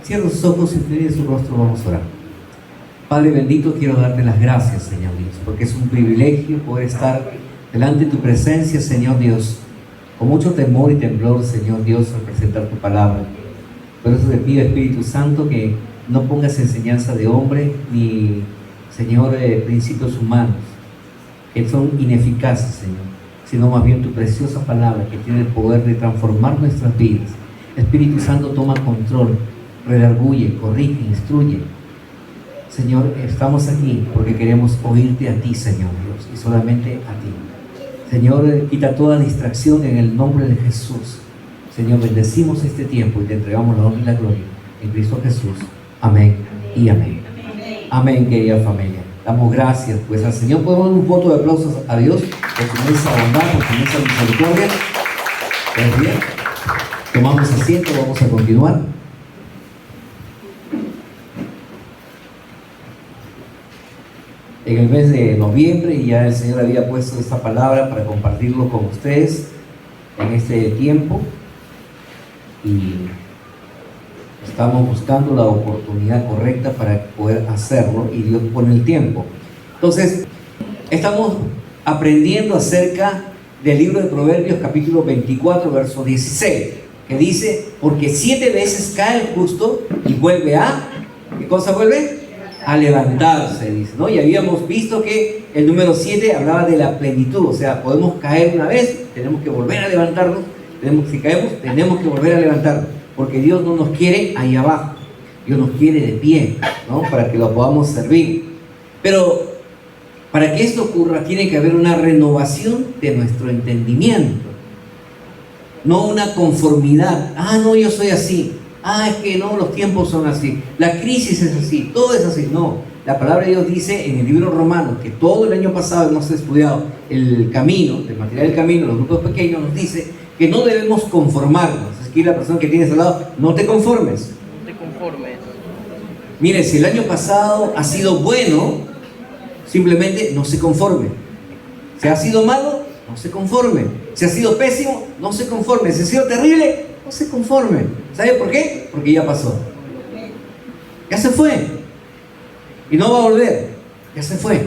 Cierra sus ojos y incline su rostro, vamos a orar. Padre bendito, quiero darte las gracias, Señor Dios, porque es un privilegio poder estar delante de tu presencia, Señor Dios, con mucho temor y temblor, Señor Dios, al presentar tu palabra. Por eso te pido, Espíritu Santo, que no pongas enseñanza de hombre ni, Señor, principios humanos que son ineficaces, Señor, sino más bien tu preciosa palabra que tiene el poder de transformar nuestras vidas. Espíritu Santo, toma control, redarguye, corrige, instruye. Señor, estamos aquí porque queremos oírte a ti, Señor Dios, y solamente a ti. Señor, quita toda distracción en el nombre de Jesús. Señor, bendecimos este tiempo y te entregamos la honra y la gloria en Cristo Jesús. Amén y amén. Amén, querida familia. Damos gracias pues al Señor. Podemos dar un voto de aplausos a Dios por su inmensa bondad, por su inmensa misericordia. ¿Está bien? Tomamos asiento, vamos a continuar. En el mes de noviembre, y ya el Señor había puesto esta palabra para compartirlo con ustedes en este tiempo, y estamos buscando la oportunidad correcta para poder hacerlo, y Dios pone el tiempo. Entonces, estamos aprendiendo acerca del libro de Proverbios, capítulo 24, verso 16, que dice: porque 7 veces cae el justo y vuelve a... ¿qué cosa vuelve? A levantarse, dice, ¿no? Y habíamos visto que el número 7 hablaba de la plenitud, o sea, podemos caer una vez, tenemos que volver a levantarnos, si caemos, tenemos que volver a levantarnos, porque Dios no nos quiere ahí abajo, Dios nos quiere de pie, ¿no? Para que lo podamos servir. Pero para que esto ocurra, tiene que haber una renovación de nuestro entendimiento, no una conformidad. No, yo soy así. Es que no, los tiempos son así, la crisis es así, todo es así. No, la palabra de Dios dice en el libro Romanos, que todo el año pasado hemos estudiado el camino, el material del camino, los grupos pequeños, nos dice que no debemos conformarnos. Es que la persona que tienes al lado: no te conformes. No te conformes. Mire, si el año pasado ha sido bueno, simplemente no se conforme. Si ha sido malo, no se conforme. Si ha sido pésimo, no se conforme. Si ha sido terrible, no se conforme. ¿Sabe por qué? Porque ya pasó. Ya se fue. Y no va a volver. Ya se fue.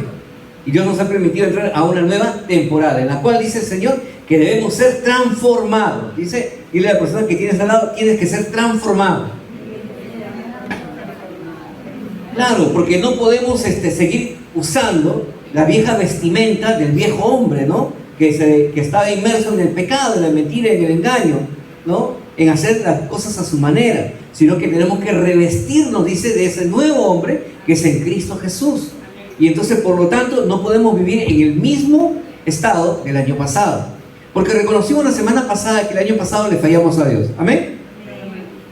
Y Dios nos ha permitido entrar a una nueva temporada, en la cual dice el Señor que debemos ser transformados. Dile a la persona que tienes al lado: tienes que ser transformado. Claro, porque no podemos seguir usando la vieja vestimenta del viejo hombre, ¿no? Que estaba inmerso en el pecado, en la mentira, en el engaño, ¿no? En hacer las cosas a su manera, sino que tenemos que revestirnos, dice, de ese nuevo hombre que es en Cristo Jesús. Y entonces, por lo tanto, no podemos vivir en el mismo estado del año pasado, porque reconocimos la semana pasada que el año pasado le fallamos a Dios. ¿Amén?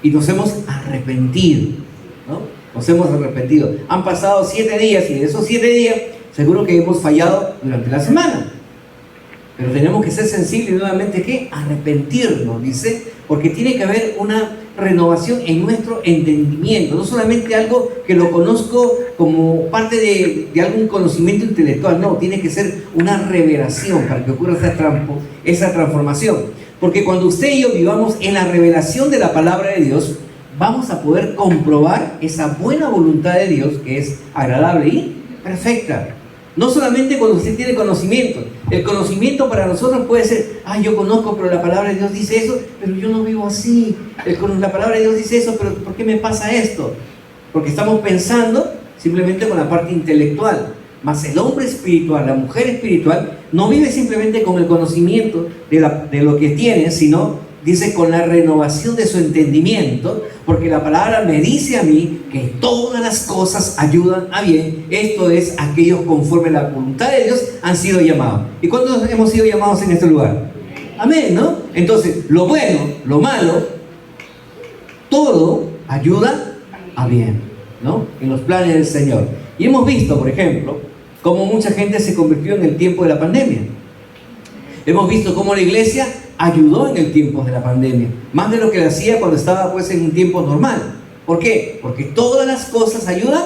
Y nos hemos arrepentido, ¿no? Nos hemos arrepentido. Han pasado 7 días, y de esos 7 días seguro que hemos fallado durante la semana. Pero tenemos que ser sensibles y nuevamente, ¿qué? Arrepentirnos, dice, porque tiene que haber una renovación en nuestro entendimiento. No solamente algo que lo conozco como parte de algún conocimiento intelectual, no, tiene que ser una revelación para que ocurra esa transformación. Porque cuando usted y yo vivamos en la revelación de la palabra de Dios, vamos a poder comprobar esa buena voluntad de Dios, que es agradable y perfecta. No solamente cuando usted tiene conocimiento. El conocimiento para nosotros puede ser: yo conozco, pero la palabra de Dios dice eso, pero yo no vivo así. La palabra de Dios dice eso, pero ¿por qué me pasa esto? Porque estamos pensando simplemente con la parte intelectual. Mas el hombre espiritual, la mujer espiritual, no vive simplemente con el conocimiento de lo que tiene, sino, dice, con la renovación de su entendimiento, porque la palabra me dice a mí que todas las cosas ayudan a bien, esto es, aquellos conforme a la voluntad de Dios han sido llamados. ¿Y cuántos hemos sido llamados en este lugar? Amén, ¿no? Entonces, lo bueno, lo malo, todo ayuda a bien, ¿no? En los planes del Señor. Y hemos visto, por ejemplo, cómo mucha gente se convirtió en el tiempo de la pandemia. Hemos visto cómo la iglesia ayudó en el tiempo de la pandemia, más de lo que le hacía cuando estaba pues en un tiempo normal. ¿Por qué? Porque todas las cosas ayudan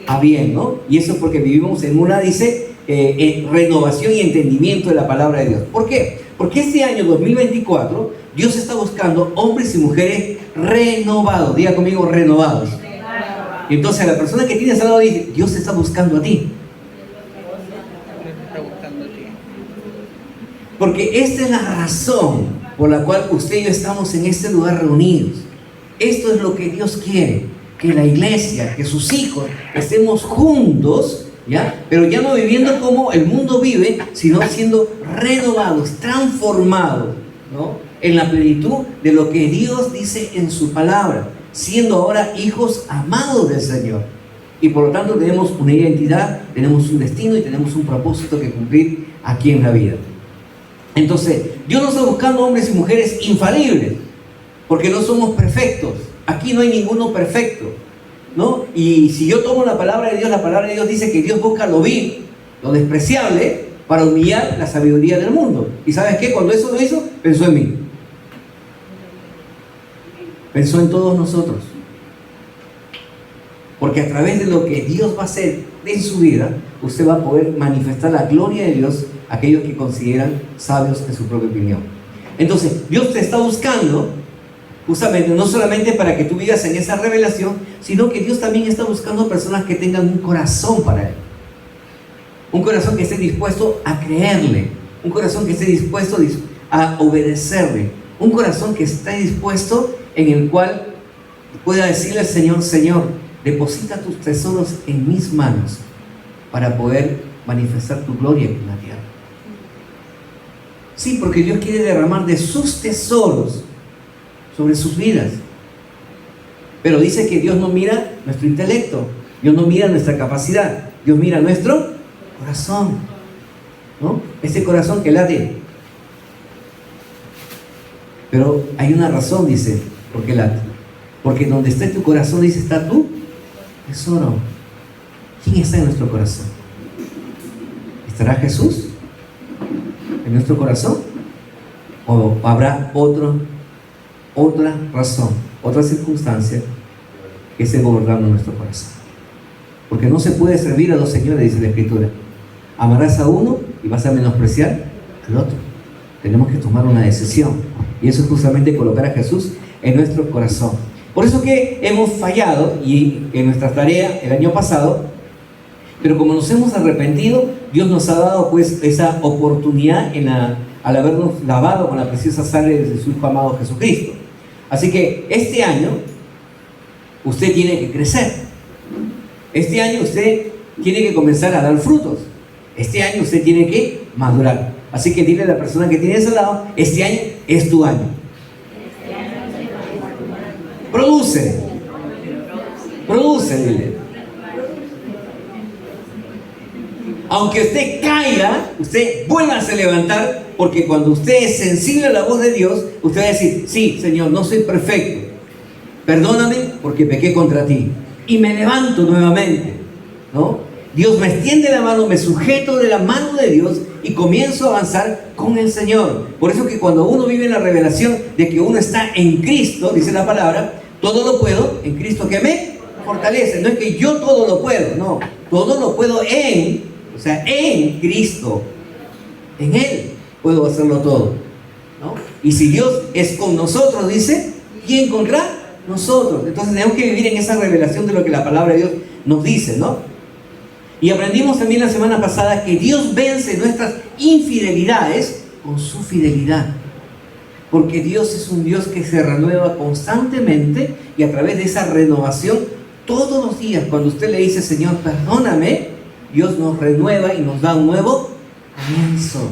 a bien, ¿no? Y eso es porque vivimos en una, dice, renovación y entendimiento de la palabra de Dios. ¿Por qué? Porque este año 2024, Dios está buscando hombres y mujeres renovados. Diga conmigo, renovados. Y entonces la persona que tienes al lado dice, Dios te está buscando a ti. Porque esta es la razón por la cual usted y yo estamos en este lugar reunidos. Esto es lo que Dios quiere, que la iglesia, que sus hijos estemos juntos, ¿ya? Pero ya no viviendo como el mundo vive, sino siendo renovados, transformados, ¿no? En la plenitud de lo que Dios dice en su palabra, siendo ahora hijos amados del Señor. Y por lo tanto tenemos una identidad, tenemos un destino y tenemos un propósito que cumplir aquí en la vida. Entonces, Dios no está buscando hombres y mujeres infalibles, porque no somos perfectos. Aquí no hay ninguno perfecto, ¿no? Y si yo tomo la palabra de Dios dice que Dios busca lo vil, lo despreciable, para humillar la sabiduría del mundo. ¿Y sabes qué? Cuando eso lo hizo, pensó en mí. Pensó en todos nosotros. Porque a través de lo que Dios va a hacer en su vida, usted va a poder manifestar la gloria de Dios a aquellos que consideran sabios en su propia opinión. Entonces, Dios te está buscando justamente no solamente para que tú vivas en esa revelación, sino que Dios también está buscando personas que tengan un corazón para Él. Un corazón que esté dispuesto a creerle. Un corazón que esté dispuesto a obedecerle. Un corazón que esté dispuesto en el cual pueda decirle al Señor, Señor, deposita tus tesoros en mis manos para poder manifestar tu gloria en la tierra. Sí, porque Dios quiere derramar de sus tesoros sobre sus vidas. Pero dice que Dios no mira nuestro intelecto, Dios no mira nuestra capacidad, Dios mira nuestro corazón, ¿no? Ese corazón que late. Pero hay una razón, dice, por qué late. Porque donde esté tu corazón, dice, está tu tesoro. ¿Quién está en nuestro corazón? ¿Estará Jesús en nuestro corazón? ¿O habrá otra razón, otra circunstancia que esté gobernando nuestro corazón? Porque no se puede servir a dos señores, dice la Escritura. Amarás a uno y vas a menospreciar al otro. Tenemos que tomar una decisión, y eso es justamente colocar a Jesús en nuestro corazón. Por eso que hemos fallado y en nuestra tarea el año pasado, pero como nos hemos arrepentido, Dios nos ha dado pues esa oportunidad al habernos lavado con la preciosa sangre de su Hijo amado Jesucristo. Así que este año usted tiene que crecer. Este año usted tiene que comenzar a dar frutos. Este año usted tiene que madurar. Así que dile a la persona que tienes al lado, este año es tu año. Produce, dile. Aunque usted caiga, usted vuelva a levantar, porque cuando usted es sensible a la voz de Dios, usted va a decir, sí, Señor, no soy perfecto, perdóname porque pequé contra ti, y me levanto nuevamente, ¿no? Dios me extiende la mano, me sujeto de la mano de Dios y comienzo a avanzar con el Señor. Por eso que cuando uno vive la revelación de que uno está en Cristo, dice la palabra, todo lo puedo en Cristo que me fortalece. No es que yo todo lo puedo, no, todo lo puedo en Cristo, en Él puedo hacerlo todo, ¿no? Y si Dios es con nosotros, dice, ¿quién contra nosotros? Entonces tenemos que vivir en esa revelación de lo que la palabra de Dios nos dice, ¿no? Y aprendimos también la semana pasada que Dios vence nuestras infidelidades con su fidelidad, porque Dios es un Dios que se renueva constantemente, y a través de esa renovación todos los días, cuando usted le dice, Señor, perdóname, Dios nos renueva y nos da un nuevo comienzo.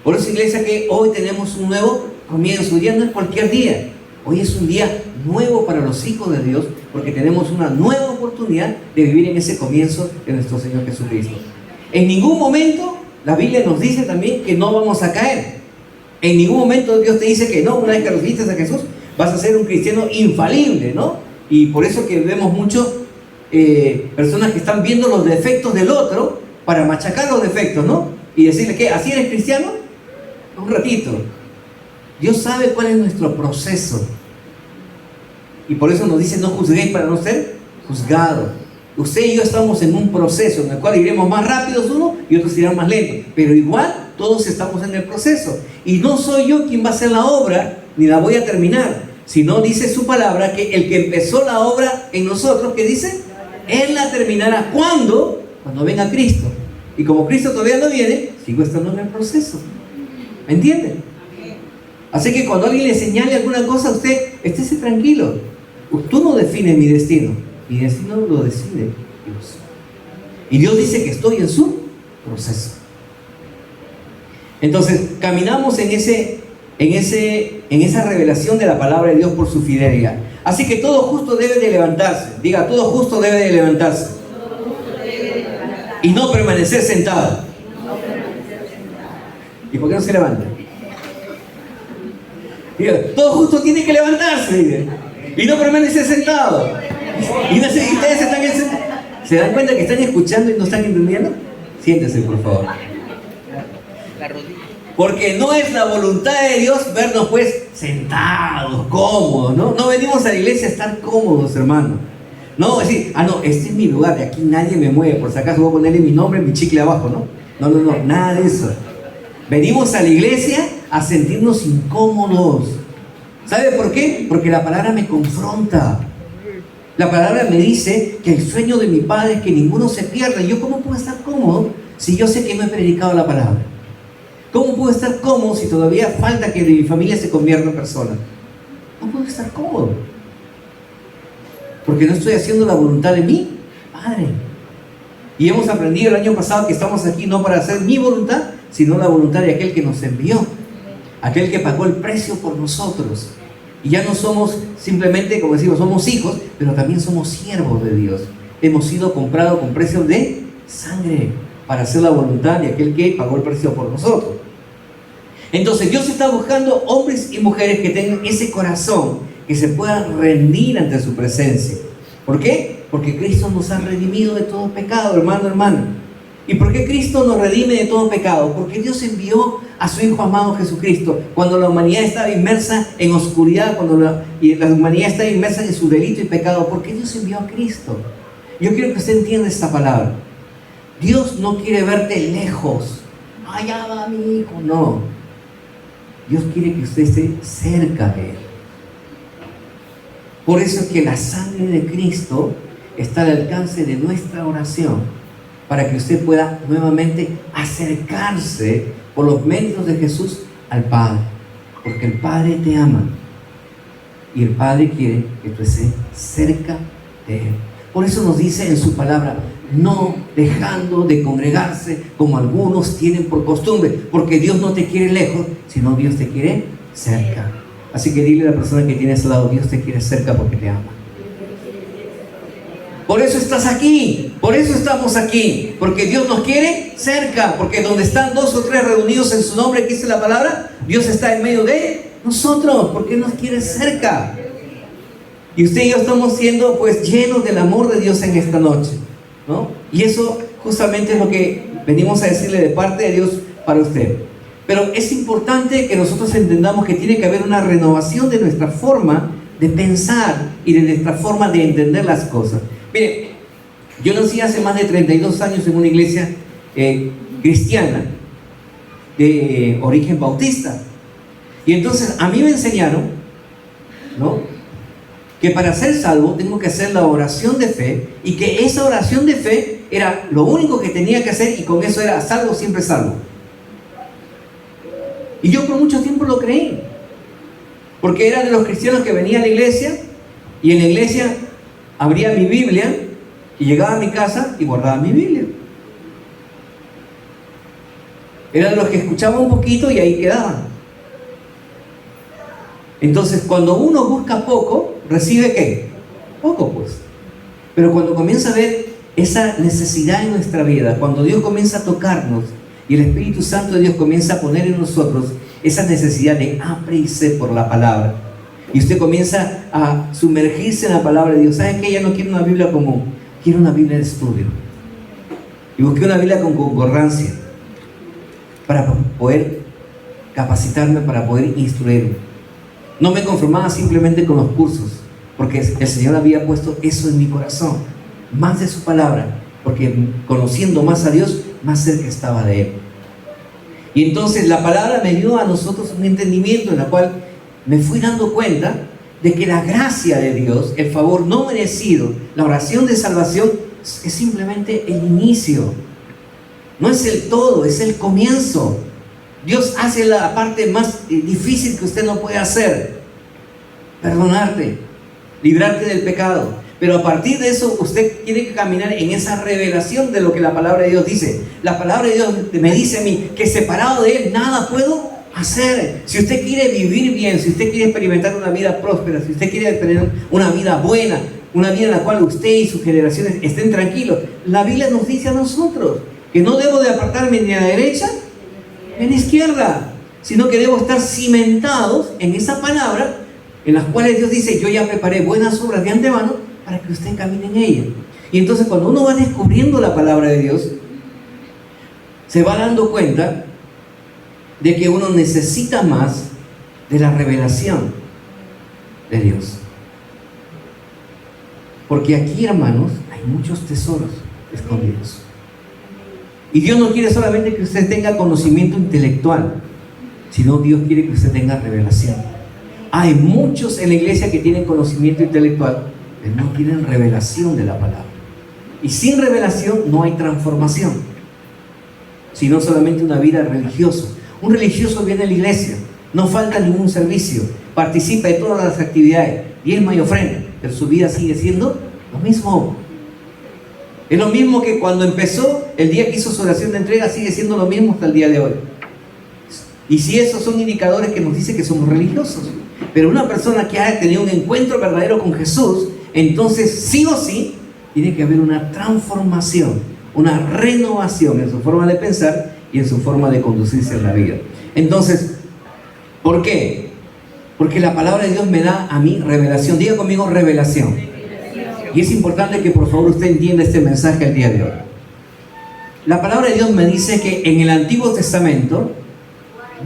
Por eso, iglesia, que hoy tenemos un nuevo comienzo. Ya no es cualquier día, hoy es un día nuevo para los hijos de Dios, porque tenemos una nueva oportunidad de vivir en ese comienzo de nuestro Señor Jesucristo. En ningún momento la Biblia nos dice también que no vamos a caer. En ningún momento Dios te dice que no, una vez que recibiste a Jesús vas a ser un cristiano infalible, ¿no? Y por eso que vemos mucho personas que están viendo los defectos del otro para machacar los defectos, ¿no? Y decirle que así eres cristiano. Un ratito. Dios sabe cuál es nuestro proceso, y por eso nos dice, no juzguéis para no ser juzgados. Usted y yo estamos en un proceso en el cual iremos más rápidos unos y otros irán más lentos, pero igual todos estamos en el proceso. Y no soy yo quien va a hacer la obra, ni la voy a terminar, sino dice su palabra que el que empezó la obra en nosotros, ¿qué dice? Él la terminará. ¿Cuándo? Cuando venga Cristo. Y como Cristo todavía no viene, sigo estando en el proceso. ¿Me entienden? Así que cuando alguien le señale alguna cosa a usted, estése tranquilo. Tú no defines mi destino lo decide Dios. Y Dios dice que estoy en su proceso. Entonces, caminamos en esa revelación de la palabra de Dios por su fidelidad. Así que todo justo debe de levantarse. Diga, todo justo debe de levantarse. Y no permanecer sentado. ¿Y por qué no se levanta? Diga, todo justo tiene que levantarse, diga, y no permanecer sentado. Y ustedes ¿se dan cuenta que están escuchando y no están entendiendo? Siéntese, por favor. Porque no es la voluntad de Dios vernos pues sentados, cómodos, ¿no? No venimos a la iglesia a estar cómodos, hermano. No, decir, no, este es mi lugar, de aquí nadie me mueve, por si acaso voy a ponerle mi nombre, mi chicle abajo, ¿no? No, nada de eso. Venimos a la iglesia a sentirnos incómodos. ¿Sabe por qué? Porque la palabra me confronta. La palabra me dice que el sueño de mi Padre es que ninguno se pierda. ¿Y yo cómo puedo estar cómodo si yo sé que no he predicado la palabra? ¿Cómo puedo estar cómodo si todavía falta que mi familia se convierta en persona? No puedo estar cómodo, porque no estoy haciendo la voluntad de mi Padre. Y hemos aprendido el año pasado que estamos aquí no para hacer mi voluntad, sino la voluntad de aquel que nos envió, aquel que pagó el precio por nosotros. Y ya no somos simplemente, como decimos, somos hijos, pero también somos siervos de Dios. Hemos sido comprados con precio de sangre para hacer la voluntad de aquel que pagó el precio por nosotros. Entonces Dios está buscando hombres y mujeres que tengan ese corazón, que se puedan rendir ante su presencia. ¿Por qué? Porque Cristo nos ha redimido de todo pecado, hermano. ¿Y por qué Cristo nos redime de todo pecado? Porque Dios envió a su Hijo amado Jesucristo cuando la humanidad estaba inmersa en oscuridad, cuando la humanidad estaba inmersa en su delito y pecado. ¿Por qué Dios envió a Cristo? Yo quiero que usted entienda esta palabra. Dios no quiere verte lejos. Allá va mi hijo. No. Dios quiere que usted esté cerca de Él. Por eso es que la sangre de Cristo está al alcance de nuestra oración, para que usted pueda nuevamente acercarse por los medios de Jesús al Padre. Porque el Padre te ama y el Padre quiere que tú estés cerca de Él. Por eso nos dice en su palabra, no dejando de congregarse como algunos tienen por costumbre, porque Dios no te quiere lejos, sino Dios te quiere cerca. Así que dile a la persona que tienes al lado, Dios te quiere cerca porque te ama. Por eso estás aquí, por eso estamos aquí, porque Dios nos quiere cerca, porque donde están 2 o 3 reunidos en su nombre, que dice la palabra, Dios está en medio de nosotros, porque nos quiere cerca. Y usted y yo estamos siendo pues llenos del amor de Dios en esta noche, ¿no? Y eso justamente es lo que venimos a decirle de parte de Dios para usted. Pero es importante que nosotros entendamos que tiene que haber una renovación de nuestra forma de pensar y de nuestra forma de entender las cosas. Mire, yo nací hace más de 32 años en una iglesia cristiana de origen bautista. Y entonces a mí me enseñaron, ¿no?, que para ser salvo tengo que hacer la oración de fe, y que esa oración de fe era lo único que tenía que hacer, y con eso era salvo, siempre salvo. Y yo por mucho tiempo lo creí, porque era de los cristianos que venía a la iglesia, y en la iglesia abría mi Biblia y llegaba a mi casa y guardaba mi Biblia. Era de los que escuchaba un poquito y ahí quedaban. Entonces, cuando uno busca poco, recibe ¿qué? Poco, pues. Pero cuando comienza a ver esa necesidad en nuestra vida, cuando Dios comienza a tocarnos y el Espíritu Santo de Dios comienza a poner en nosotros esa necesidad de hambre y sed por la palabra, y usted comienza a sumergirse en la palabra de Dios. ¿Saben qué? Ya no quiero una Biblia común, quiero una Biblia de estudio. Y busqué una Biblia con concordancia para poder capacitarme, para poder instruirme. No me conformaba simplemente con los cursos, porque el Señor había puesto eso en mi corazón, más de su palabra, porque conociendo más a Dios, más cerca estaba de Él. Y entonces la palabra me dio a nosotros un entendimiento en el cual me fui dando cuenta de que la gracia de Dios, el favor no merecido, la oración de salvación es simplemente el inicio. No es el todo, es el comienzo. Dios hace la parte más difícil que usted no puede hacer: perdonarte, librarte del pecado. Pero a partir de eso usted tiene que caminar en esa revelación de lo que la palabra de Dios dice. La palabra de Dios me dice a mí que separado de Él nada puedo hacer. Si usted quiere vivir bien, si usted quiere experimentar una vida próspera, si usted quiere tener una vida buena, una vida en la cual usted y sus generaciones estén tranquilos, la Biblia nos dice a nosotros que no debo de apartarme ni a la derecha ni a la izquierda, sino que debo estar cimentados en esa palabra, en las cuales Dios dice: yo ya preparé buenas obras de antemano para que usted camine en ella. Y entonces cuando uno va descubriendo la palabra de Dios, se va dando cuenta de que uno necesita más de la revelación de Dios. Porque aquí, hermanos, hay muchos tesoros escondidos. Y Dios no quiere solamente que usted tenga conocimiento intelectual, sino Dios quiere que usted tenga revelación. Hay muchos en la iglesia que tienen conocimiento intelectual, pero no tienen revelación de la palabra. Y sin revelación no hay transformación, sino solamente una vida religiosa. Un religioso viene a la iglesia, no falta ningún servicio, participa de todas las actividades, diezma y ofrenda, pero su vida sigue siendo lo mismo. Es lo mismo que cuando empezó, el día que hizo su oración de entrega, sigue siendo lo mismo hasta el día de hoy. Y si esos son indicadores que nos dicen que somos religiosos. Pero una persona que haya tenido un encuentro verdadero con Jesús, entonces sí o sí tiene que haber una transformación, una renovación en su forma de pensar y en su forma de conducirse en la vida. Entonces, ¿por qué? Porque la palabra de Dios me da a mí revelación. Diga conmigo: revelación. Y es importante que por favor usted entienda este mensaje el día de hoy. La palabra de Dios me dice que en el Antiguo Testamento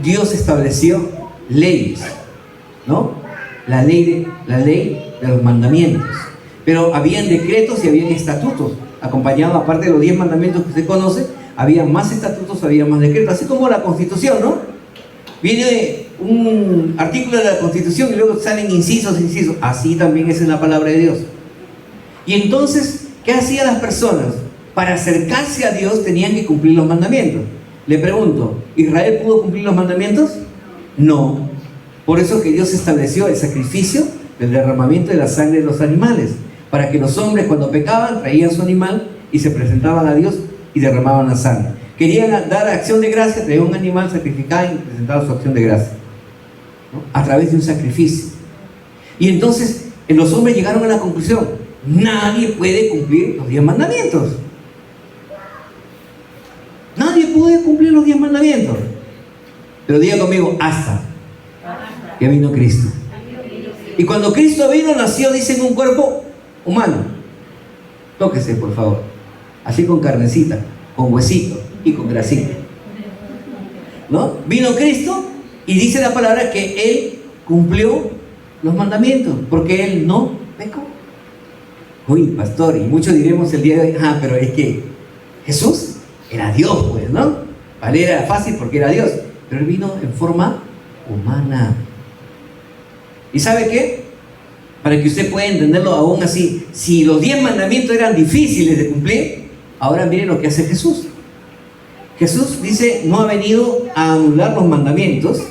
Dios estableció leyes, ¿no? La ley de los mandamientos. Pero habían decretos y habían estatutos, acompañados, aparte de los 10 mandamientos que usted conoce, había más estatutos, había más decretos, así como la Constitución, ¿no? Viene un artículo de la Constitución y luego salen incisos, así también es en la palabra de Dios. Y entonces, ¿qué hacían las personas? Para acercarse a Dios tenían que cumplir los mandamientos. Le pregunto, ¿Israel pudo cumplir los mandamientos? No. Por eso que Dios estableció el sacrificio del derramamiento de la sangre de los animales, para que los hombres cuando pecaban traían su animal y se presentaban a Dios y derramaban la sangre. Querían dar acción de gracia, traían un animal, sacrificaban y presentaban su acción de gracia, ¿no? A través de un sacrificio. Y entonces los hombres llegaron a la conclusión: nadie puede cumplir los 10 mandamientos. Nadie puede cumplir los 10 mandamientos. Pero diga conmigo: hasta que vino Cristo. Y cuando Cristo vino, nació, dice, en un cuerpo humano. Tóquese, por favor. Así con carnecita, con huesito y con grasita, ¿no? Vino Cristo y dice la palabra que Él cumplió los mandamientos, porque Él no pecó. Uy, pastor, y muchos diremos el día de hoy: pero es que Jesús era Dios, pues, ¿no? Vale, era fácil porque era Dios, pero Él vino en forma humana. ¿Y sabe qué? Para que usted pueda entenderlo aún así, si los 10 mandamientos eran difíciles de cumplir, ahora miren lo que hace Jesús. Jesús dice, no ha venido a anular los mandamientos,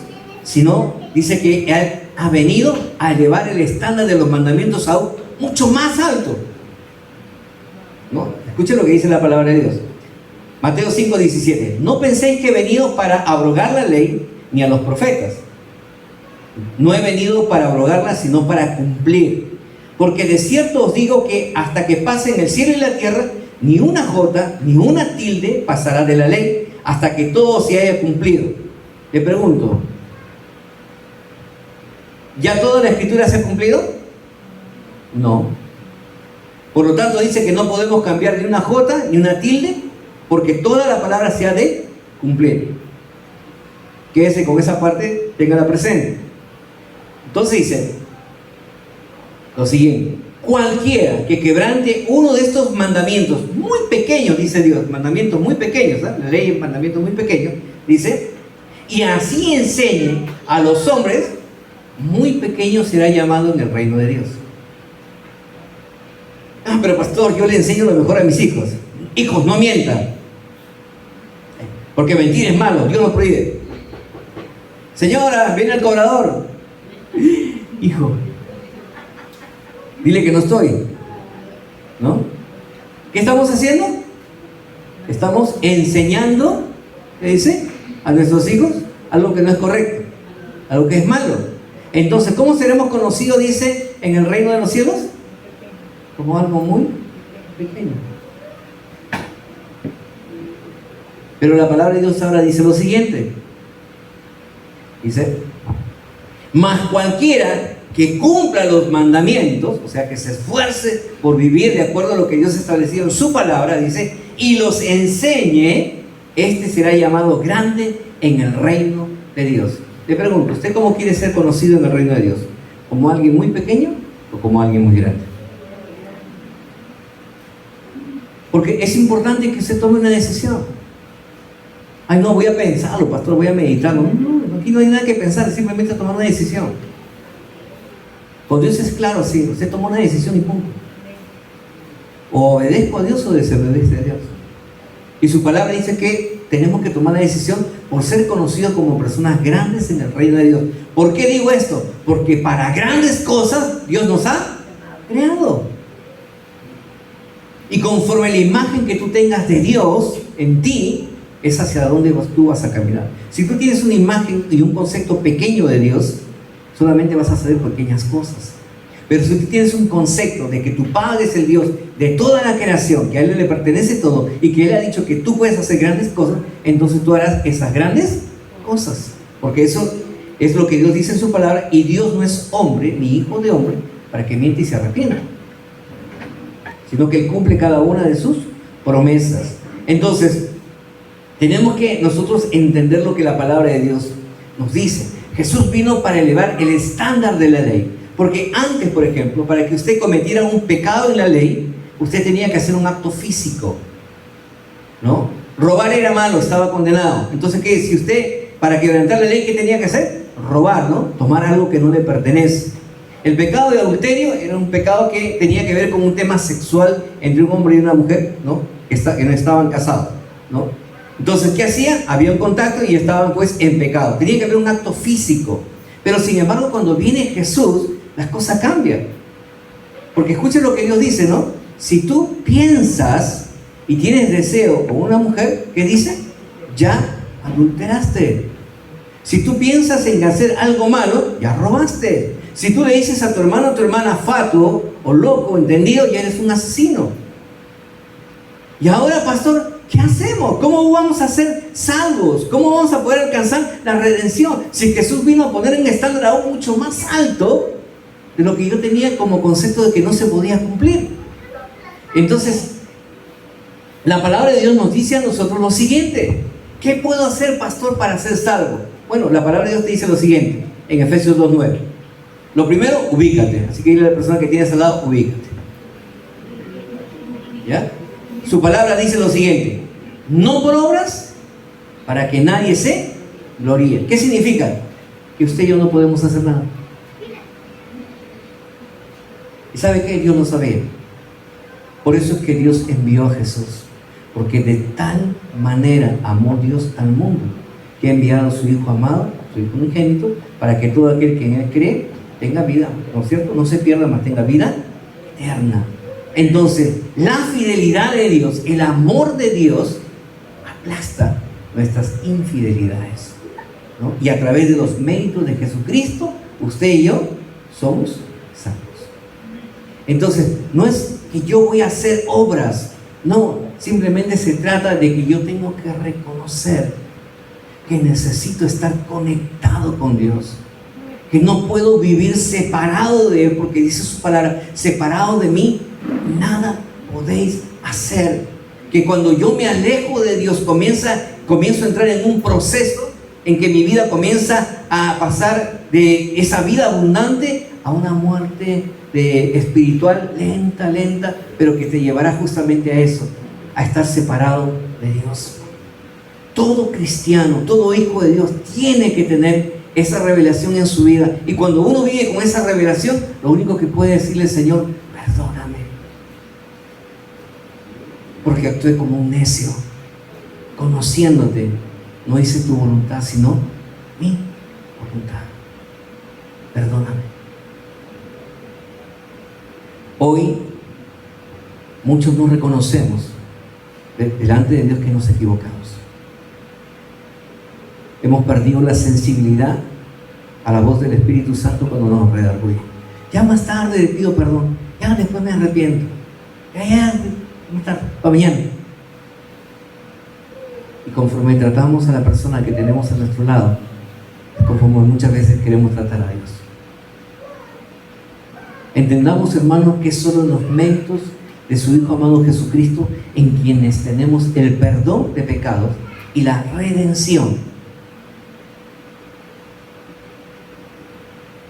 sino dice que Él ha venido a elevar el estándar de los mandamientos a mucho más alto, ¿no? Escuchen lo que dice la palabra de Dios. Mateo 5:17. No penséis que he venido para abrogar la ley ni a los profetas. No he venido para abrogarla, sino para cumplir. Porque de cierto os digo que hasta que pasen el cielo y la tierra, ni una jota, ni una tilde pasará de la ley, hasta que todo se haya cumplido. Le pregunto, ¿ya toda la escritura se ha cumplido? No. Por lo tanto dice que no podemos cambiar ni una jota, ni una tilde, porque toda la palabra se ha de cumplir. Quédese con esa parte, téngala presente. Entonces dice lo siguiente: cualquiera que quebrante uno de estos mandamientos muy pequeños, dice Dios, mandamientos muy pequeños, ¿eh? La ley es mandamientos muy pequeños, dice, y así enseñe a los hombres, muy pequeño será llamado en el reino de Dios. Ah, pero pastor, yo le enseño lo mejor a mis hijos. Hijos, no mientan, porque mentir es malo, Dios lo prohíbe. Señora, viene el cobrador. Hijo, dile que no estoy, ¿no? ¿Qué estamos haciendo? Estamos enseñando, ¿qué dice? A nuestros hijos algo que no es correcto, algo que es malo. Entonces, ¿cómo seremos conocidos, dice, en el reino de los cielos? Como algo muy pequeño. Pero la palabra de Dios ahora dice lo siguiente. Dice, mas cualquiera que cumpla los mandamientos, o sea, que se esfuerce por vivir de acuerdo a lo que Dios ha establecido en su palabra, dice, y los enseñe, este será llamado grande en el reino de Dios. Le pregunto, ¿usted cómo quiere ser conocido en el reino de Dios? ¿Como alguien muy pequeño o como alguien muy grande? Porque es importante que usted tome una decisión. Ay, no, voy a pensarlo, pastor, voy a meditarlo. No, aquí no hay nada que pensar, simplemente tomar una decisión. Con Dios es claro, sí, usted toma una decisión y punto. O obedezco a Dios o desobedezco a Dios. Y su palabra dice que tenemos que tomar la decisión por ser conocidos como personas grandes en el reino de Dios. ¿Por qué digo esto? Porque para grandes cosas Dios nos ha creado. Y conforme la imagen que tú tengas de Dios en ti, es hacia dónde tú vas a caminar. Si tú tienes una imagen y un concepto pequeño de Dios, solamente vas a saber pequeñas cosas. Pero si tú tienes un concepto de que tu Padre es el Dios de toda la creación, que a Él le pertenece todo y que Él ha dicho que tú puedes hacer grandes cosas, entonces tú harás esas grandes cosas. Porque eso es lo que Dios dice en su palabra, y Dios no es hombre ni hijo de hombre para que miente y se arrepienta, sino que Él cumple cada una de sus promesas. Entonces, tenemos que nosotros entender lo que la palabra de Dios nos dice. Jesús vino para elevar el estándar de la ley. Porque antes, por ejemplo, para que usted cometiera un pecado en la ley, usted tenía que hacer un acto físico, ¿no? Robar era malo, estaba condenado. Entonces, ¿qué? Si usted, para quebrantar la ley, ¿qué tenía que hacer? Robar, ¿no? Tomar algo que no le pertenece. El pecado de adulterio era un pecado que tenía que ver con un tema sexual entre un hombre y una mujer, ¿no? Que no estaban casados, ¿no? Entonces, ¿qué hacían? Había un contacto y estaban pues en pecado. Tenía que haber un acto físico. Pero sin embargo, cuando viene Jesús, las cosas cambian. Porque escuchen lo que Dios dice, ¿no? Si tú piensas y tienes deseo con una mujer, ¿qué dice? Ya adulteraste. Si tú piensas en hacer algo malo, ya robaste. Si tú le dices a tu hermano o tu hermana fatuo o loco, entendido, ya eres un asesino. Y ahora, pastor, ¿qué hacemos? ¿Cómo vamos a ser salvos? ¿Cómo vamos a poder alcanzar la redención? Si Jesús vino a poner un estándar aún mucho más alto de lo que yo tenía como concepto de que no se podía cumplir. Entonces, la palabra de Dios nos dice a nosotros lo siguiente. ¿Qué puedo hacer, pastor, para ser salvo? Bueno, la palabra de Dios te dice lo siguiente, en Efesios 2:9. Lo primero, ubícate. Así que dile a la persona que tienes al lado, ubícate. ¿Ya? Su palabra dice lo siguiente: no por obras, para que nadie se gloríe. ¿Qué significa? Que usted y yo no podemos hacer nada. ¿Y sabe qué? Dios lo sabía. Por eso es que Dios envió a Jesús. Porque de tal manera amó Dios al mundo, que ha enviado a su Hijo amado, su Hijo unigénito, para que todo aquel que en Él cree tenga vida, ¿no es cierto? No se pierda, mas tenga vida eterna. Entonces, la fidelidad de Dios, el amor de Dios, aplasta nuestras infidelidades, ¿no? Y a través de los méritos de Jesucristo, usted y yo somos salvos. Entonces, no es que yo voy a hacer obras, no, simplemente se trata de que yo tengo que reconocer que necesito estar conectado con Dios, que no puedo vivir separado de Él, porque dice su palabra, separado de mí, nada podéis hacer. Que cuando yo me alejo de Dios, comienzo a entrar en un proceso en que mi vida comienza a pasar de esa vida abundante a una muerte espiritual lenta, pero que te llevará justamente a eso, a estar separado de Dios. Todo cristiano, todo hijo de Dios tiene que tener esa revelación en su vida. Y cuando uno vive con esa revelación, lo único que puede decirle al Señor: perdóname, porque actué como un necio, conociéndote. No hice tu voluntad, sino mi voluntad. Perdóname. Hoy muchos no reconocemos delante de Dios que nos equivocamos. Hemos perdido la sensibilidad a la voz del Espíritu Santo cuando nos redarguye. Ya más tarde le pido perdón, ya después me arrepiento, ya más tarde, para mañana. Y conforme tratamos a la persona que tenemos a nuestro lado, conforme muchas veces queremos tratar a Dios. Entendamos, hermanos, que solo los méritos de su Hijo amado Jesucristo, en quienes tenemos el perdón de pecados y la redención.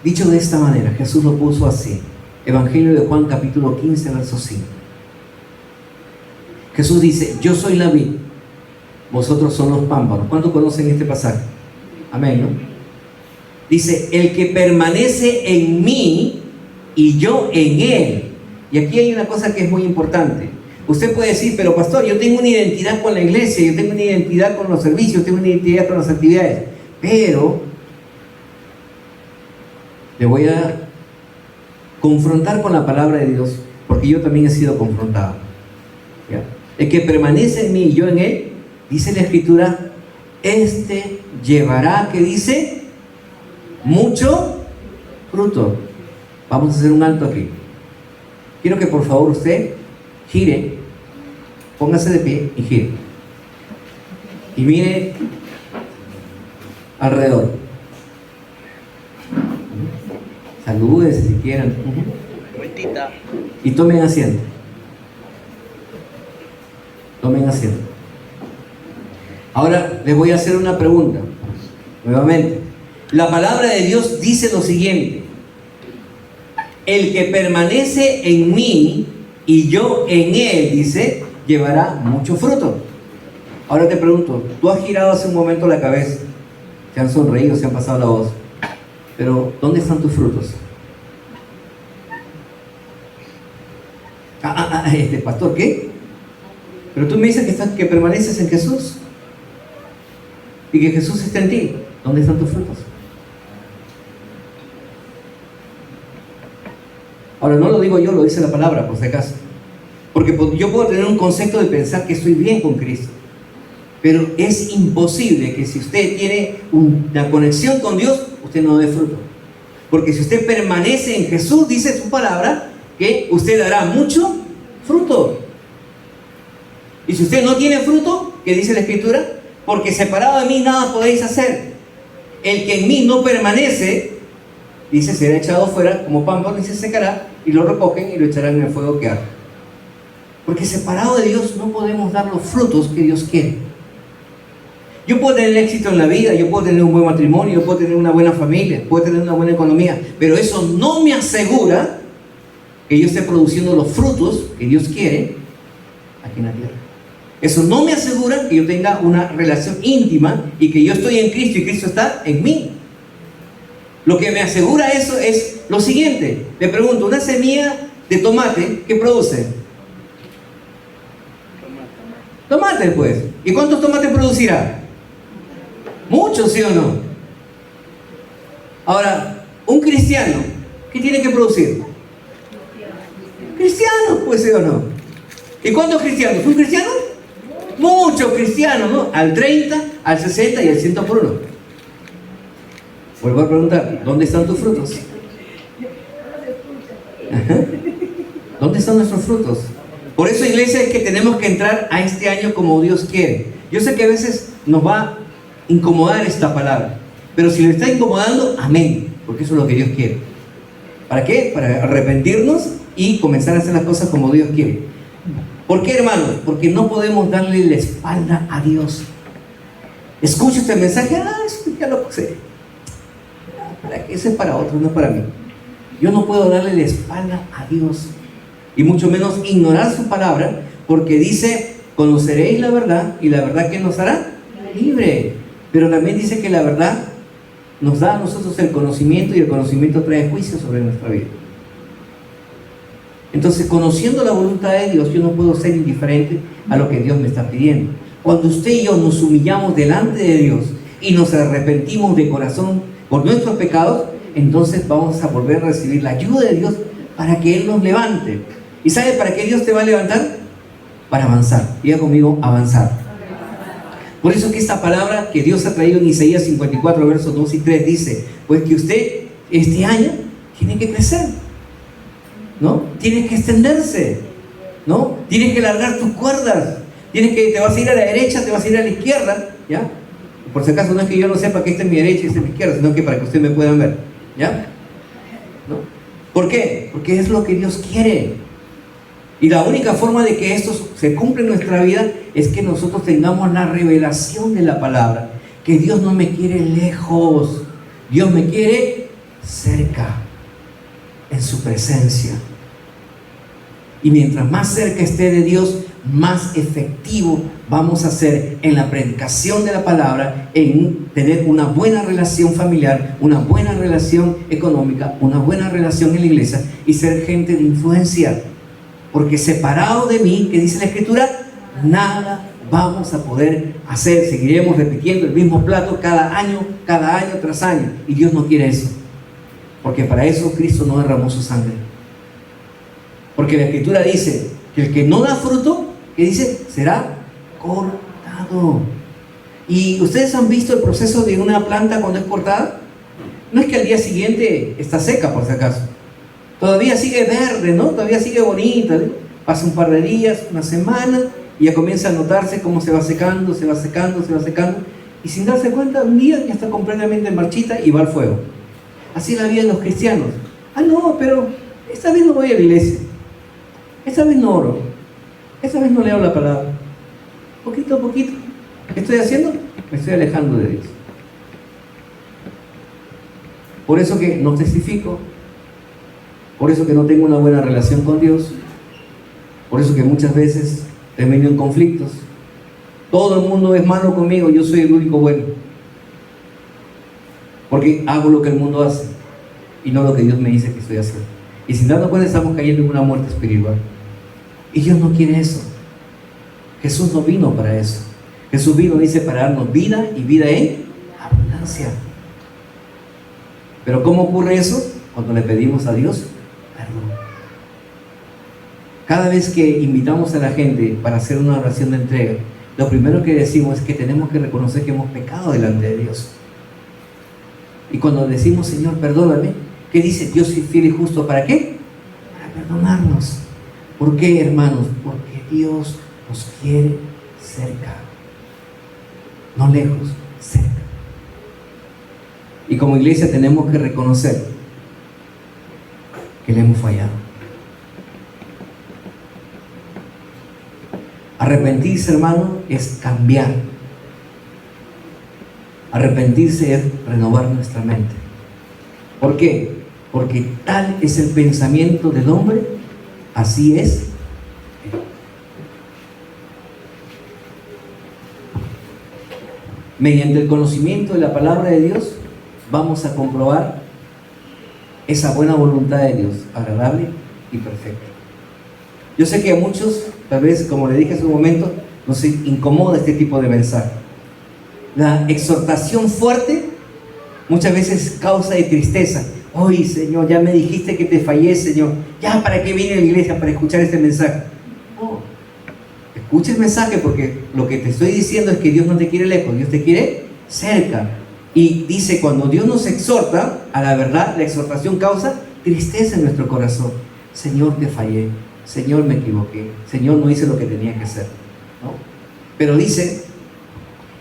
Dicho de esta manera, Jesús lo puso así. Evangelio de Juan, capítulo 15, verso 5. Jesús dice: yo soy la vid, vosotros son los pámpanos. ¿Cuántos conocen este pasaje? Amén, ¿no? Dice: el que permanece en mí y yo en él. Y aquí hay una cosa que es muy importante. Usted puede decir: pero pastor, yo tengo una identidad con la iglesia, yo tengo una identidad con los servicios, tengo una identidad con las actividades. Pero le voy a confrontar con la palabra de Dios, porque yo también he sido confrontado. ¿Ya? El que permanece en mí y yo en él, dice la Escritura, este llevará, ¿qué dice? Mucho fruto. Vamos a hacer un alto aquí. Quiero que por favor usted gire, póngase de pie y gire. Y mire alrededor. Salúdense si quieren. Y tomen asiento. Tomen asiento. Ahora les voy a hacer una pregunta. Nuevamente. La palabra de Dios dice lo siguiente: el que permanece en mí y yo en él, dice, llevará mucho fruto. Ahora te pregunto, tú has girado hace un momento la cabeza, se han sonreído, se han pasado la voz, pero ¿dónde están tus frutos? Pastor, ¿qué? Pero tú me dices que permaneces en Jesús y que Jesús está en ti. ¿Dónde están tus frutos? Ahora, no lo digo yo, lo dice la palabra, por si acaso. Porque yo puedo tener un concepto de pensar que estoy bien con Cristo, pero es imposible que si usted tiene una conexión con Dios, usted no dé fruto. Porque si usted permanece en Jesús, dice su palabra, que usted dará mucho fruto. Y si usted no tiene fruto, ¿qué dice la Escritura? Porque separado de mí nada podéis hacer. El que en mí no permanece, dice, será echado fuera como pámpano y se secará, y lo recogen y lo echarán en el fuego que arde. Porque separado de Dios no podemos dar los frutos que Dios quiere. Yo puedo tener éxito en la vida, yo puedo tener un buen matrimonio, yo puedo tener una buena familia, puedo tener una buena economía, pero eso no me asegura que yo esté produciendo los frutos que Dios quiere aquí en la tierra. Eso no me asegura que yo tenga una relación íntima y que yo estoy en Cristo y Cristo está en mí. Lo que me asegura eso es lo siguiente. Le pregunto, una semilla de tomate, ¿qué produce? Tomate, pues. ¿Y cuántos tomates producirá? Muchos, ¿sí o no? Ahora, un cristiano, ¿qué tiene que producir? Cristianos, pues, ¿sí o no? ¿Y cuántos cristianos? ¿Un cristiano? Muchos cristianos, ¿no? Al 30, al 60 y al 100 por uno. Vuelvo a preguntar, ¿dónde están tus frutos? Ajá. ¿Dónde están nuestros frutos? Por eso, iglesia, es que tenemos que entrar a este año como Dios quiere. Yo sé que a veces nos va a incomodar esta palabra, pero si lo está incomodando, amén, porque eso es lo que Dios quiere. ¿Para qué? Para arrepentirnos y comenzar a hacer las cosas como Dios quiere. ¿Por qué, hermanos? Porque no podemos darle la espalda a Dios. Escucho este mensaje, eso ya lo sé. ¿Para qué? Ese es para otros, no es para mí. Yo no puedo darle la espalda a Dios, y mucho menos ignorar su palabra, porque dice, conoceréis la verdad, y la verdad, ¿qué nos hará? libre. Pero también dice que la verdad nos da a nosotros el conocimiento, y el conocimiento trae juicio sobre nuestra vida. Entonces, conociendo la voluntad de Dios, yo no puedo ser indiferente a lo que Dios me está pidiendo. Cuando usted y yo nos humillamos delante de Dios y nos arrepentimos de corazón por nuestros pecados, entonces vamos a volver a recibir la ayuda de Dios para que Él nos levante. ¿Y sabe para qué Dios te va a levantar? Para avanzar. Diga conmigo, avanzar. Por eso que esta palabra que Dios ha traído en Isaías 54, versos 2 y 3 dice, pues que usted este año tiene que crecer, ¿no? Tienes que extenderse, ¿no? Tienes que largar tus cuerdas. Te vas a ir a la derecha, te vas a ir a la izquierda, ¿ya? Por si acaso no es que yo no sepa que esta es mi derecha y esta es mi izquierda, sino que para que ustedes me puedan ver, ¿ya? ¿No? ¿Por qué? Porque es lo que Dios quiere. Y la única forma de que esto se cumpla en nuestra vida es que nosotros tengamos la revelación de la palabra. Que Dios no me quiere lejos, Dios me quiere cerca, en su presencia. Y mientras más cerca esté de Dios, más efectivo vamos a ser en la predicación de la palabra, en tener una buena relación familiar, una buena relación económica, una buena relación en la iglesia y ser gente de influencia. Porque separado de mí, que dice la Escritura, nada vamos a poder hacer. Seguiremos repitiendo el mismo plato cada año tras año. Y Dios no quiere eso. Porque para eso Cristo no derramó su sangre. Porque la Escritura dice que el que no da fruto, que dice, será cortado. ¿Y ustedes han visto el proceso de una planta cuando es cortada? No es que al día siguiente está seca, por si acaso. Todavía sigue verde, ¿no? Todavía sigue bonita, ¿no? Pasa un par de días, una semana, y ya comienza a notarse cómo se va secando, se va secando, se va secando. Y sin darse cuenta, un día ya está completamente marchita y va al fuego. Así es la vida de los cristianos. Ah, no, pero esta vez no voy a la iglesia. Esta vez no oro. Esta vez no leo la palabra. Poquito a poquito. ¿Qué estoy haciendo? Me estoy alejando de Dios. Por eso que no testifico. Por eso que no tengo una buena relación con Dios. Por eso que muchas veces termino en conflictos. Todo el mundo es malo conmigo, yo soy el único bueno. Porque hago lo que el mundo hace y no lo que Dios me dice que estoy haciendo. Y sin darnos cuenta estamos cayendo en una muerte espiritual. Y Dios no quiere eso. Jesús no vino para eso. Jesús vino, dice, para darnos vida y vida en abundancia. Pero ¿cómo ocurre eso? Cuando le pedimos a Dios perdón. Cada vez que invitamos a la gente para hacer una oración de entrega, lo primero que decimos es que tenemos que reconocer que hemos pecado delante de Dios. Y cuando decimos, Señor, perdóname, ¿qué dice? Dios es fiel y justo. ¿Para qué? Para perdonarnos. ¿Por qué, hermanos? Porque Dios nos quiere cerca. No lejos, cerca. Y como iglesia tenemos que reconocer que le hemos fallado. Arrepentirse, hermano, es cambiar. Arrepentirse es renovar nuestra mente. ¿Por qué? Porque tal es el pensamiento del hombre, así es. Mediante el conocimiento de la palabra de Dios, vamos a comprobar esa buena voluntad de Dios, agradable y perfecta. Yo sé que a muchos, tal vez, como le dije hace un momento, nos incomoda este tipo de mensaje. La exhortación fuerte muchas veces causa de tristeza. Hoy, Señor, ya me dijiste que te fallé, Señor. Ya, ¿para qué vine a la iglesia? Para escuchar este mensaje. No, escucha el mensaje porque lo que te estoy diciendo es que Dios no te quiere lejos, Dios te quiere cerca. Y dice, cuando Dios nos exhorta a la verdad, la exhortación causa tristeza en nuestro corazón. Señor, te fallé. Señor, me equivoqué. Señor, no hice lo que tenía que hacer, ¿no? Pero dice,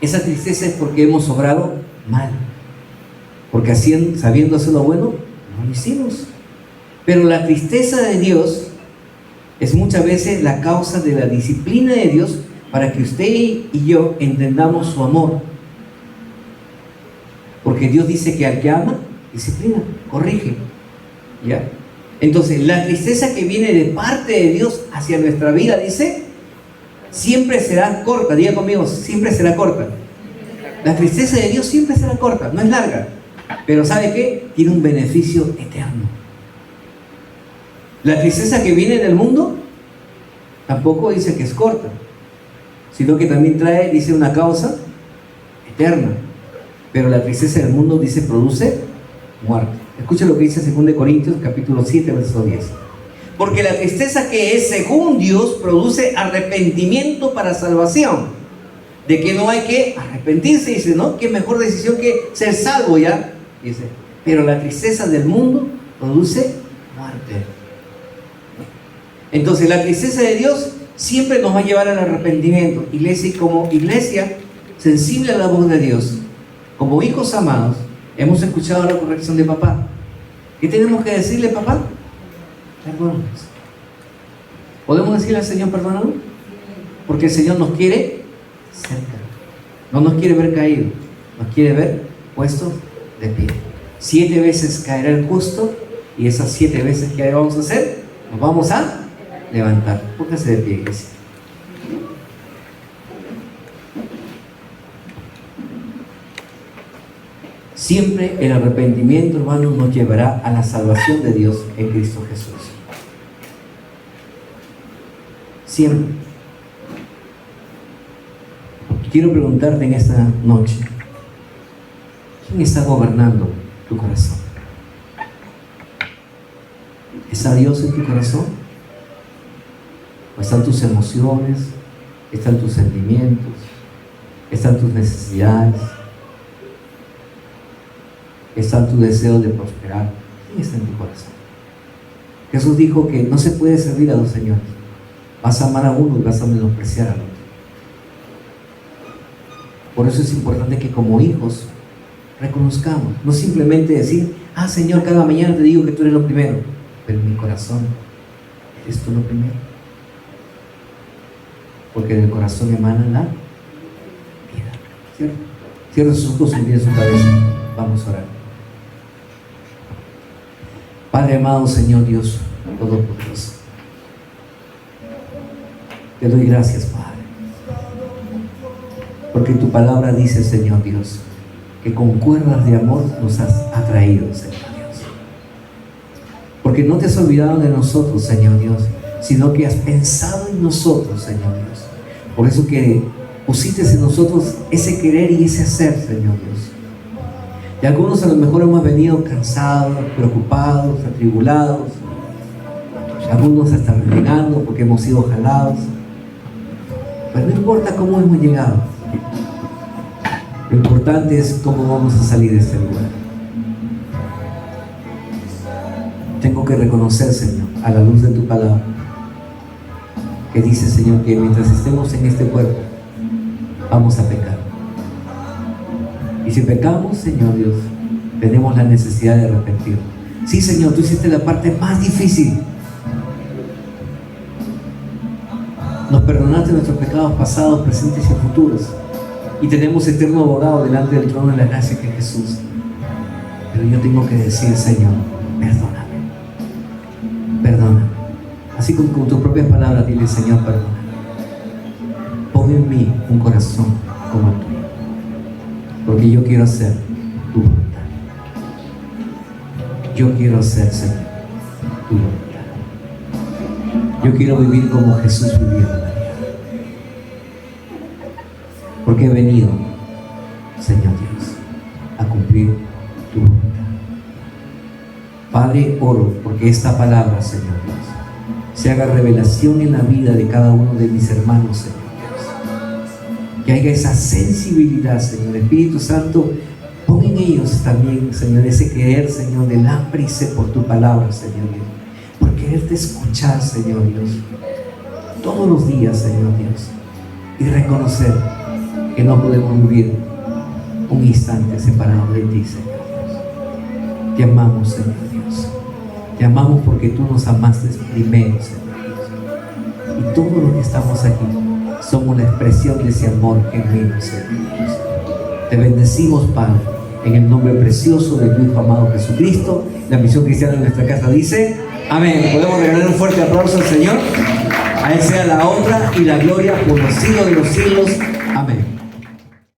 esa tristeza es porque hemos obrado mal. Porque así, sabiendo hacer lo bueno, no lo hicimos. Pero la tristeza de Dios es muchas veces la causa de la disciplina de Dios para que usted y yo entendamos su amor. Porque Dios dice que al que ama, disciplina, corrige. ¿Ya? Entonces, la tristeza que viene de parte de Dios hacia nuestra vida, dice, siempre será corta. Diga conmigo, siempre será corta. La tristeza de Dios siempre será corta, no es larga. Pero ¿sabe qué? Tiene un beneficio eterno. La tristeza que viene del mundo tampoco dice que es corta, sino que también trae, dice, una causa eterna. Pero la tristeza del mundo, dice, produce muerte. Escucha lo que dice 2 Corintios capítulo 7, verso 10. Porque la tristeza que es según Dios produce arrepentimiento para salvación. De que no hay que arrepentirse, dice, ¿no? Qué mejor decisión que ser salvo ya, dice. Pero la tristeza del mundo produce muerte. Entonces la tristeza de Dios siempre nos va a llevar al arrepentimiento. Iglesia, y como iglesia sensible a la voz de Dios, como hijos amados, hemos escuchado la corrección de papá. ¿Qué tenemos que decirle, papá? Perdónanos. ¿Podemos decirle al Señor perdónanos? Porque el Señor nos quiere cerca. No nos quiere ver caídos, nos quiere ver puestos de pie. 7 veces caerá el justo, y esas 7 veces que vamos a hacer, nos vamos a levantar. Póngase de pie, iglesia. Siempre el arrepentimiento, hermanos, nos llevará a la salvación de Dios en Cristo Jesús. Siempre. Quiero preguntarte en esta noche, ¿quién está gobernando tu corazón? ¿Está Dios en tu corazón? ¿O están tus emociones? ¿Están tus sentimientos? ¿Están tus necesidades? ¿Están tus deseos de prosperar? ¿Quién está en tu corazón? Jesús dijo que no se puede servir a 2 señores. Vas a amar a uno y vas a menospreciar al otro. Por eso es importante que como hijos reconozcamos, no simplemente decir, Señor, cada mañana te digo que tú eres lo primero, pero en mi corazón, ¿eres tú lo primero? Porque del corazón emana la vida, ¿cierto? Cierra sus ojos y mire su cabeza. Vamos a orar. Padre amado, Señor Dios Todopoderoso, te doy gracias, Padre, porque tu palabra dice, Señor Dios, que con cuerdas de amor nos has atraído, Señor Dios. Porque no te has olvidado de nosotros, Señor Dios, sino que has pensado en nosotros, Señor Dios. Por eso que pusiste en nosotros ese querer y ese hacer, Señor Dios. Y algunos a lo mejor hemos venido cansados, preocupados, atribulados, algunos hasta renegando porque hemos sido jalados. Pero no importa cómo hemos llegado, lo importante es cómo vamos a salir de este lugar. Tengo que reconocer, Señor, a la luz de tu palabra, que dice, Señor, que mientras estemos en este cuerpo vamos a pecar. Y si pecamos, Señor Dios, tenemos la necesidad de arrepentirnos. Sí, Señor, tú hiciste la parte más difícil. Nos perdonaste nuestros pecados pasados, presentes y futuros. Y tenemos eterno abogado delante del trono de la gracia, que es Jesús. Pero yo tengo que decir, Señor, perdóname. Perdóname. Así como con tus propias palabras, dile, Señor, perdóname. Pon en mí un corazón como el tuyo. Porque yo quiero hacer tu voluntad. Yo quiero hacer, Señor, tu voluntad. Yo quiero vivir como Jesús vivió. Porque he venido, Señor Dios, a cumplir tu voluntad. Padre, oro porque esta palabra, Señor Dios, se haga revelación en la vida de cada uno de mis hermanos, Señor Dios. Que haya esa sensibilidad, Señor. Espíritu Santo, pon en ellos también, Señor, ese querer, Señor, del hambre y sed por tu palabra, Señor Dios. Por quererte escuchar, Señor Dios, todos los días, Señor Dios. Y reconocer que no podemos vivir un instante separado de ti, Señor Dios. Te amamos, Señor Dios. Te amamos porque tú nos amaste primero, Señor Dios. Y todos los que estamos aquí somos la expresión de ese amor genuino, Señor Dios. Te bendecimos, Padre, en el nombre precioso de tu Hijo amado Jesucristo. La misión cristiana en nuestra casa dice: amén. Podemos regalar un fuerte aplauso al Señor. A Él sea la honra y la gloria por los siglos de los siglos.